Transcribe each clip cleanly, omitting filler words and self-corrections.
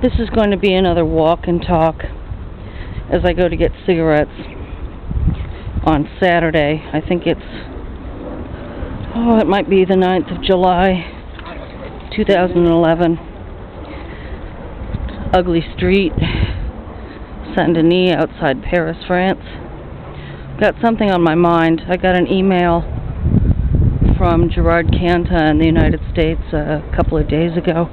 This is going to be another walk and talk as I go to get cigarettes on Saturday. I think it might be the 9th of July, 2011. Ugly street, Saint-Denis, outside Paris, France. Got something on my mind. I got an email from Gerard Canta in the United States a couple of days ago.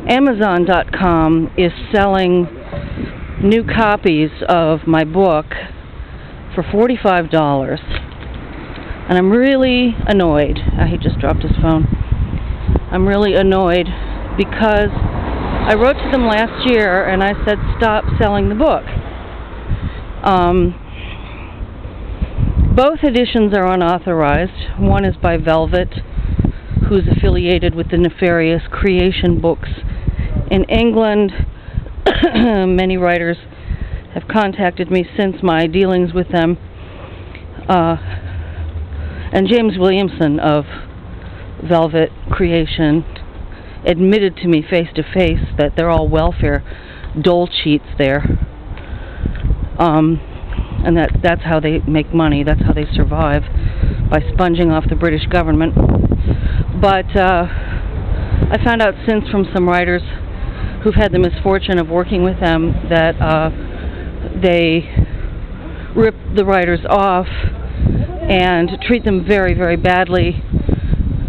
Amazon.com is selling new copies of my book for $45. And I'm really annoyed. He just dropped his phone. I'm really annoyed because I wrote to them last year and I said stop selling the book. Both editions are unauthorized. One is by Velvet, who's affiliated with the nefarious Creation Books in England. Many writers have contacted me since my dealings with them. And James Williamson of Velvet Creation admitted to me face to face that they're all welfare dole cheats there. And that's how they make money, that's how they survive, by sponging off the British government. But I found out since from some writers who've had the misfortune of working with them that they rip the writers off and treat them very, very badly.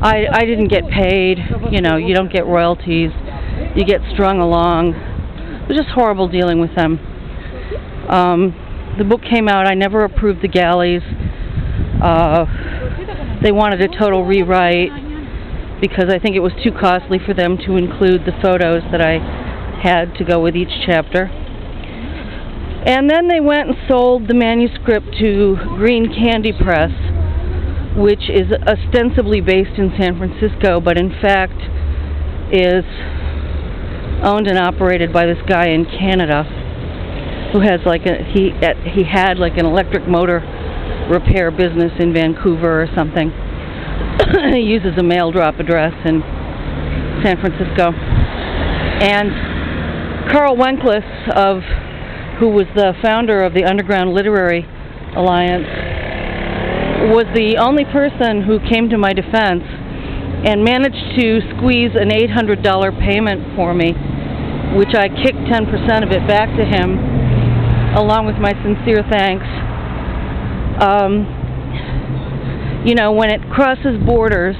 I didn't get paid, you know, you don't get royalties, you get strung along. It was just horrible dealing with them. The book came out, I never approved the galleys. They wanted a total rewrite because I think it was too costly for them to include the photos that I had to go with each chapter. And then they went and sold the manuscript to Green Candy Press, which is ostensibly based in San Francisco, but in fact is owned and operated by this guy in Canada who has he had like an electric motor repair business in Vancouver or something. He uses a mail drop address in San Francisco. And Carl Wenckless, who was the founder of the Underground Literary Alliance, was the only person who came to my defense and managed to squeeze an $800 payment for me, which I kicked 10% of it back to him, along with my sincere thanks. You know, when it crosses borders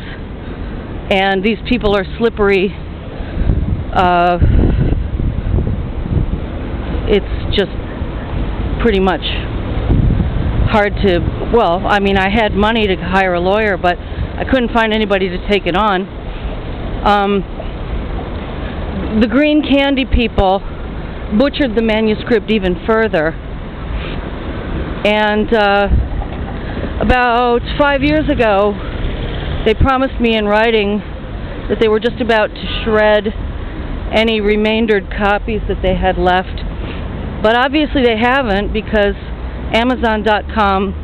and these people are slippery, it's just pretty much hard to, well, I mean, I had money to hire a lawyer, but I couldn't find anybody to take it on. The Green Candy people butchered the manuscript even further. And about 5 years ago, they promised me in writing that they were just about to shred any remaindered copies that they had left. But obviously they haven't, because Amazon.com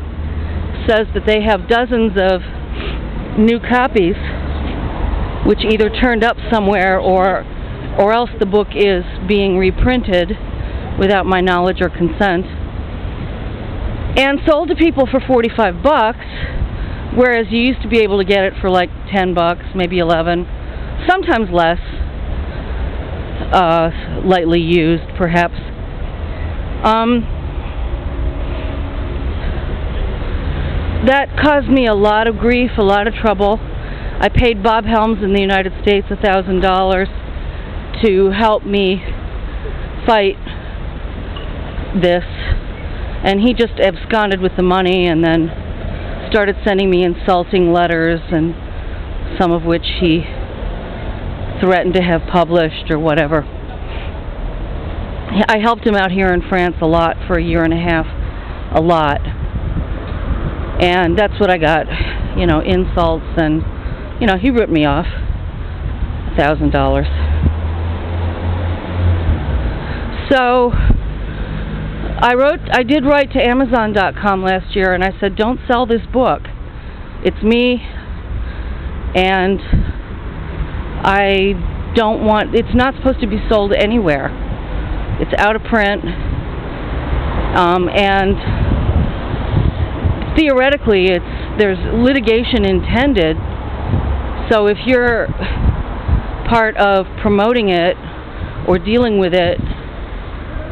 says that they have dozens of new copies, which either turned up somewhere or else the book is being reprinted without my knowledge or consent, and sold to people for $45, whereas you used to be able to get it for like $10, maybe 11, sometimes less, lightly used perhaps. That caused me a lot of grief, a lot of trouble. I paid Bob Helms in the United States $1,000 to help me fight this, and he just absconded with the money and then started sending me insulting letters, and some of which he threatened to have published or whatever. I helped him out here in France a lot for a year and a half, a lot. And that's what I got, you know, insults, and, you know, he ripped me off $1,000. So I did write to Amazon.com last year, and I said, don't sell this book. It's me, and I don't want, it's not supposed to be sold anywhere. It's out of print, and theoretically there's litigation intended, so if you're part of promoting it or dealing with it,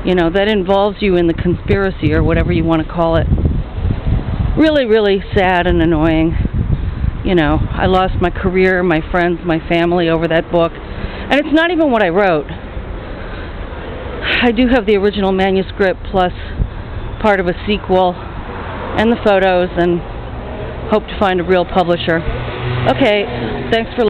you know, that involves you in the conspiracy or whatever you want to call it. Really, really sad and annoying. You know, I lost my career, my friends, my family over that book. And it's not even what I wrote. I do have the original manuscript plus part of a sequel and the photos, and hope to find a real publisher. Okay, thanks for listening.